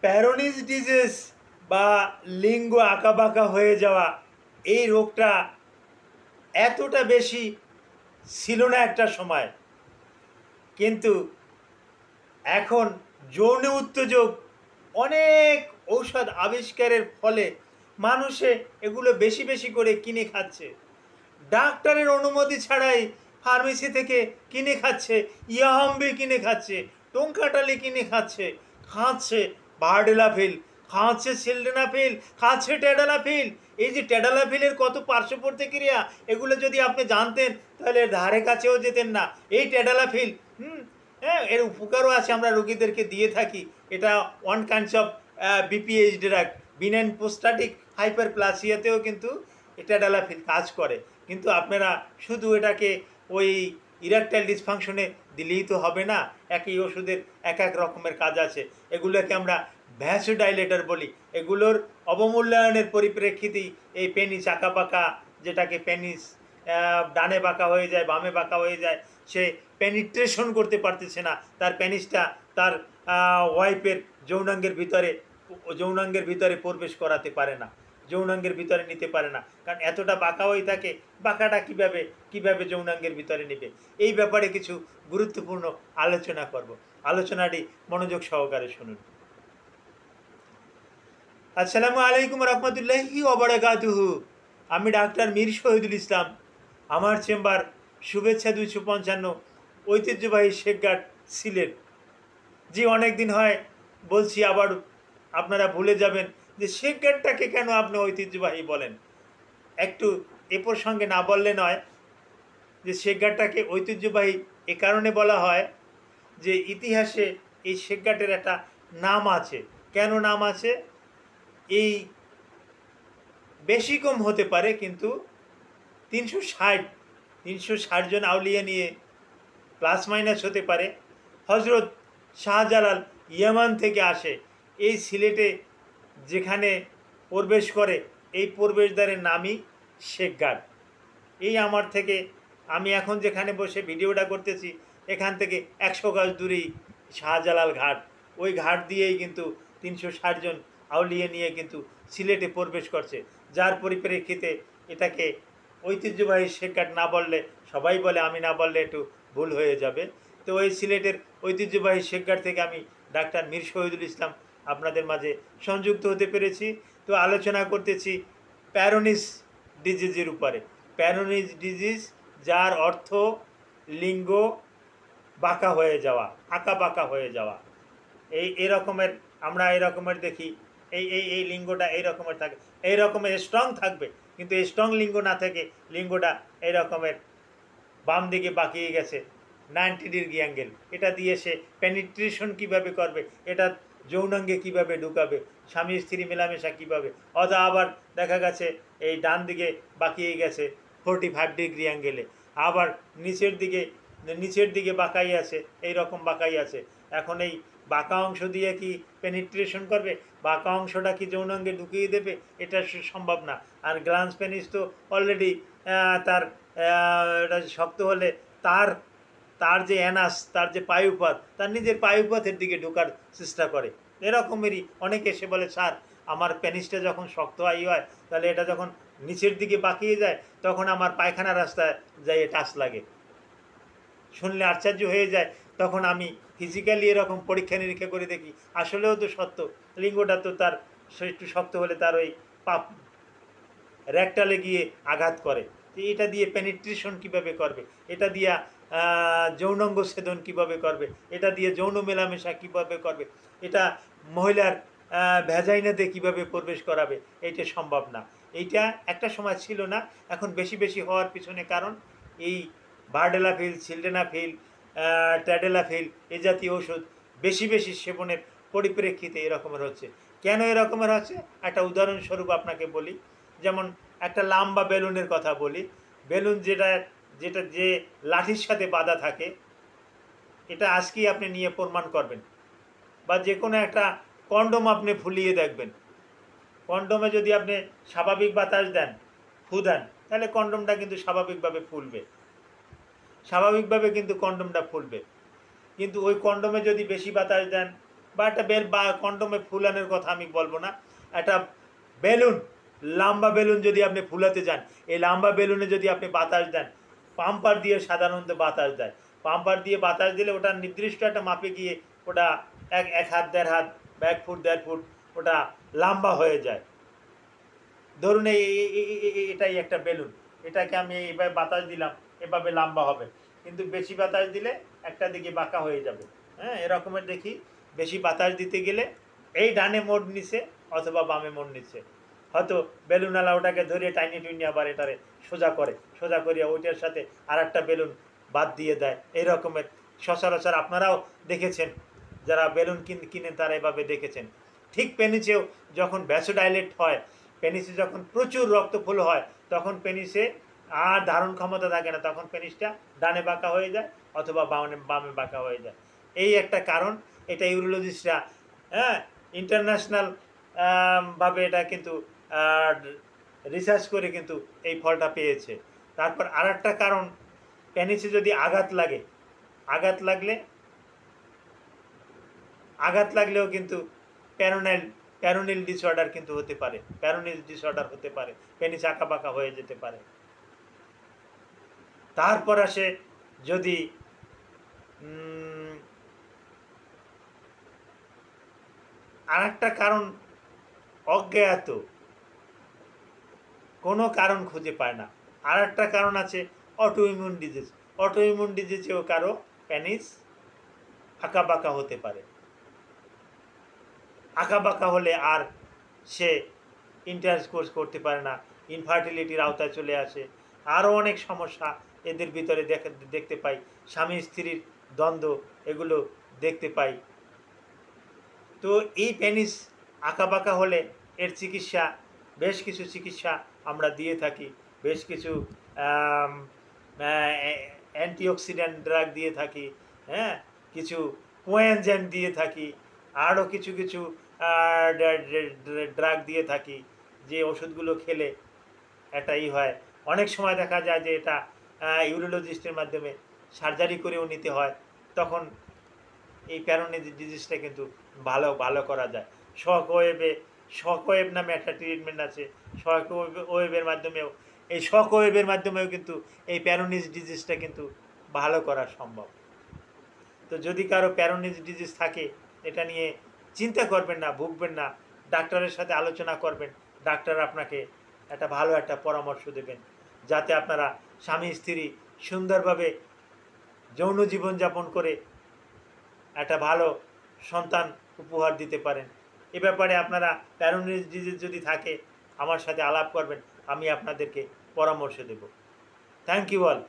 প্যারোনিস disease বা লিঙ্গ আঁকাবাঁকা হয়ে যাওয়া, এই রোগটা এতটা বেশি ছিল না একটা সময়, কিন্তু এখন যৌন উত্তেজক অনেক ঔষধ আবিষ্কারের ফলে মানুষে এগুলো বেশি বেশি করে কিনে খাচ্ছে, ডাক্তারের অনুমতি ছাড়াই ফার্মেসি থেকে কিনে খাচ্ছে, ইয়াহাম্বি কিনে খাচ্ছে, টোঙ্কাটালি কিনে খাচ্ছে, খাচ্ছে ভার্ডেলাফিল, খাচ্ছে সিলডেনাফিল, খাচ্ছে ট্যাডালাফিল। এই যে ট্যাডালাফিলের কত পার্শ্ব প্রতিক্রিয়া, এগুলো যদি আপনি জানতেন তাহলে এর ধারে কাছেও যেতেন না। এই ট্যাডালাফিল হ্যাঁ, এর উপকারও আছে, আমরা রোগীদেরকে দিয়ে থাকি। এটা one kinds of BPH drug, benign prostatic হাইপারপ্লাসিয়াতেও কিন্তু ট্যাডালাফিল কাজ করে। কিন্তু আপনারা শুধু এটাকে ওই ইরেকটাইল ডিসফাংশনে দিলেই তো হবে না, একই ওষুধের এক এক রকমের কাজ আছে। এগুলোকে আমরা ভ্যাসোডাইলেটর বলি। এগুলোর অবমূল্যায়নের পরিপ্রেক্ষিতেই এই পেনিস আঁকাবাঁকা, যেটাকে পেনিস ডানে বাঁকা হয়ে যায়, বামে বাঁকা হয়ে যায়, সে পেনিট্রেশন করতে পারতেছে না, তার পেনিসটা তার ওয়াইফের যৌনাঙ্গের ভিতরে প্রবেশ করাতে পারে না, যৌনাঙ্গের ভিতরে নিতে পারে না, কারণ এতটা বাঁকা হয়ে থাকে। বাঁকাটা কিভাবে যৌনাঙ্গের ভিতরে নেবে? এই ব্যাপারে কিছু গুরুত্বপূর্ণ আলোচনা করব। আলোচনাটি মনোযোগ সহকারে শুনুন। আসসালামু আলাইকুম রহমতুল্লাহি ওয়া বারাকাতুহু। আমি ডাক্তার মীর শহীদুল ইসলাম। আমার চেম্বার শুভেচ্ছা 255, ঐতিহ্যবাহী শেখঘাট, সিলেট। জি, অনেক দিন হয় বলছি, আবার আপনারা ভুলে যাবেন যে শেখঘাটটাকে কেন আপনি ঐতিহ্যবাহী বলেন। একটু এ প্রসঙ্গে না বললে নয় যে শেখঘাটটাকে ঐতিহ্যবাহী এ কারণে বলা হয় যে ইতিহাসে এই শেখঘাটের একটা নাম আছে। কেন নাম আছে? এই বেশি কম হতে পারে, কিন্তু 360 জন আউলিয়া নিয়ে প্লাস মাইনাস হতে পারে। হজরত শাহজালাল ইয়ামান থেকে আসে, এই সিলেটে যেখানে প্রবেশ করে, এই প্রবেশদ্বারের নামই শেখঘাট। এই আমার থেকে, আমি এখন যেখানে বসে ভিডিওটা করতেছি, এখান থেকে 100 গজ দূরেই শাহজালাল ঘাট। ওই ঘাট দিয়েই কিন্তু 360 জন আউলিয়া নিয়ে কিন্তু সিলেটে প্রবেশ করছে, যার পরিপ্রেক্ষিতে এটাকে ঐতিহ্যবাহী শেখঘাট না বললে, সবাই বলে, আমি না বললে একটু ভুল হয়ে যাবে। তো ওই সিলেটের ঐতিহ্যবাহী শেখঘাট থেকে আমি ডাক্তার মীর শহীদুল ইসলাম আপনাদের মাঝে সংযুক্ত হতে পেরেছি। তো আলোচনা করতেছি প্যারোনিস ডিজিজের উপরে। প্যারোনিস ডিজিজ, যার অর্থ লিঙ্গ বাঁকা হয়ে যাওয়া, আঁকা বাঁকা হয়ে যাওয়া। এরকমের আমরা এরকমের দেখি, এই লিঙ্গটা এই রকমের থাকে, এই রকমের স্ট্রং থাকবে, কিন্তু এই স্ট্রং লিঙ্গ না থেকে লিঙ্গটা এই রকমের বাম দিকে বাঁকিয়ে গেছে, 90 ডিগ্রি অ্যাঙ্গেল। এটা দিয়ে সে পেনিট্রেশন কিভাবে করবে, এটা যৌনাঙ্গে কিভাবে ঢুকাবে, স্বামী স্ত্রী মেলামেশা কিভাবে। অথবা আবার দেখা গেছে এই ডান দিকে বাঁকিয়ে গেছে 45 ডিগ্রি অ্যাঙ্গেলে, আবার নিচের দিকে বাঁকাই আছে, এই রকম বাঁকাই আছে। এখন এই বাঁকা অংশ দিয়ে কি পেনিট্রেশন করবে? বাঁকা অংশটা কি যৌনাঙ্গে ঢুকিয়ে দেবে? এটা সম্ভব না। আর গ্লান্স পেনিস তো অলরেডি তার এটা শক্ত হলে তার যে অ্যানাস, তার যে পায়ুপথ, তার নিজের পায়ুপথের দিকে ঢোকার চেষ্টা করে। এরকমেরই অনেকে এসে বলে, স্যার আমার পেনিসটা যখন শক্ত হয়, তাহলে এটা যখন নিচের দিকে বাঁকিয়ে যায়, তখন আমার পায়খানা রাস্তায় যাই টাচ লাগে। শুনলে আশ্চর্য হয়ে যায়। তখন আমি ফিজিক্যালি এরকম পরীক্ষা নিরীক্ষা করে দেখি, আসলেও তো সত্য, লিঙ্গটা তো তার একটু শক্ত হলে তার ওই পাপ র্যাকটালে গিয়ে আঘাত করে। এটা দিয়ে পেনিট্রেশন কিভাবে করবে, এটা দিয়ে যৌনাঙ্গ ছেদন কিভাবে করবে, এটা দিয়ে যৌন মেলামেশা কিভাবে করবে, এটা মহিলার ভ্যাজাইনাতে কিভাবে প্রবেশ করাবে, এইটা সম্ভব না। এইটা একটা সময় ছিল না, এখন বেশি বেশি হওয়ার পিছনে কারণ এই ভার্ডেলাফিল, সিলডেনাফিল, ট্যাডেলাফিল এ জাতীয় ওষুধ বেশি বেশি সেবনের পরিপ্রেক্ষিতে এরকমের হচ্ছে। কেন এরকমের হচ্ছে? একটা উদাহরণস্বরূপ আপনাকে বলি। যেমন একটা লাম্বা বেলুনের কথা বলি। বেলুন যেটা যে লাঠির সাথে বাঁধা থাকে, এটা আজকেই আপনি নিয়ে প্রমাণ করবেন, বা যে কোনো একটা কন্ডোম আপনি ফুলিয়ে দেখবেন। কন্ডোমে যদি আপনি স্বাভাবিক বাতাস দেন, ফু দেন, তাহলে কন্ডোমটা কিন্তু স্বাভাবিকভাবে ফুলবে, স্বাভাবিকভাবে কিন্তু কন্ডোমটা ফুলবে। কিন্তু ওই কন্ডোমে যদি বেশি বাতাস দেন, বা একটা বেল বা কন্ডমে ফুলানোর কথা আমি বলবো না, একটা বেলুন, লম্বা বেলুন যদি আপনি ফুলাতে যান, এই লম্বা বেলুনে যদি আপনি বাতাস দেন, পাম্পার দিয়ে সাধারণত বাতাস দেয়, পাম্পার দিয়ে বাতাস দিলে ওটা নির্দিষ্ট একটা মাপে গিয়ে ওটা এক হাত 1.5 হাত বা 1 ফুট 1.5 ফুট ওটা লম্বা হয়ে যায়। ধরুন এটাই একটা বেলুন, এটাকে আমি এইভাবে বাতাস দিলাম, এভাবে লম্বা হবে, কিন্তু বেশি বাতাস দিলে একটা দিকে বাঁকা হয়ে যাবে। হ্যাঁ, এরকমের দেখি বেশি বাতাস দিতে গেলে এই ডানে মোড় নিচ্ছে অথবা বামে মোড় নিচ্ছে, হয়তো বেলুনওয়ালা ওটাকে ধরে টাইনি টুইনি আবার এটারে সোজা করিয়া ওইটার সাথে আর একটা বেলুন বাদ দিয়ে দেয়। এই রকমের সচরাচর আপনারাও দেখেছেন, যারা বেলুন কিনেন তারা এভাবে দেখেছেন। ঠিক পেনিসেও যখন ভ্যাসোডাইলেট হয়, পেনিসে যখন প্রচুর রক্তফুল হয়, তখন পেনিসে আর ধারণ ক্ষমতা থাকে না, তখন পেনিসটা ডানে বাঁকা হয়ে যায় অথবা বামে বাঁকা হয়ে যায়। এই একটা কারণ, এটা ইউরোলজিস্টরা হ্যাঁ ইন্টারন্যাশনাল ভাবে এটা কিন্তু রিসার্চ করে কিন্তু এই ফলটা পেয়েছে। তারপর আর একটা কারণ, পেনিসে যদি আঘাত লাগলেও কিন্তু প্যারোনিল ডিসঅর্ডার কিন্তু হতে পারে, প্যারোনিল ডিসঅর্ডার হতে পারে, পেনিস আঁকা বাঁকা হয়ে যেতে পারে। তারপর আসে যদি আর একটা কারণ, অজ্ঞাত কোনো কারণ খুঁজে পায় না। আর একটা কারণ আছে অটোইমিউন ডিজিজ, অটোইমিউন ডিজিজেও কারো পেনিস আঁকা বাঁকা হতে পারে। আঁকা বাঁকা হলে আর সে ইন্টারকোর্স করতে পারে না, ইনফার্টিলিটির আওতায় চলে আসে, আরও অনেক সমস্যা এদের ভিতরে দেখতে পাই, স্বামী স্ত্রীর দ্বন্দ্ব এগুলো দেখতে পাই। তো এই পেনিস আঁকা বাঁকা হলে এর চিকিৎসা, বেশ কিছু চিকিৎসা আমরা দিয়ে থাকি, বেশ কিছু অ্যান্টিঅক্সিডেন্ট ড্রাগ দিয়ে থাকি, হ্যাঁ কিছু কোএনজাইম দিয়ে থাকি, আরও কিছু ড্রাগ দিয়ে থাকি, যে ওষুধগুলো খেলে এটাই হয়। অনেক সময় দেখা যায় যে এটা ইউরোলজিস্টের মাধ্যমে সার্জারি করেও নিতে হয়, তখন এই প্যারোনিল ডিজিজটা কিন্তু ভালো করা যায়। শক ওয়েভ নামে একটা ট্রিটমেন্ট আছে, শক ওয়েভের মাধ্যমেও কিন্তু এই প্যারোনিল ডিজিজটা কিন্তু ভালো করা সম্ভব। তো যদি কারো প্যারোনিল ডিজিজ থাকে, এটা নিয়ে চিন্তা করবেন না, ভুগবেন না, ডাক্তারের সাথে আলোচনা করবেন, ডাক্তার আপনাকে ভালো একটা পরামর্শ দেবেন, যাতে আপনারা স্বামী স্ত্রী সুন্দরভাবে যৌন জীবনযাপন করে একটা ভালো সন্তান উপহার দিতে পারেন। এ ব্যাপারে আপনারা প্যারোনিল ডিজিজ যদি থাকে আমার সাথে আলাপ করবেন, আমি আপনাদেরকে পরামর্শ দেব। Thank you all.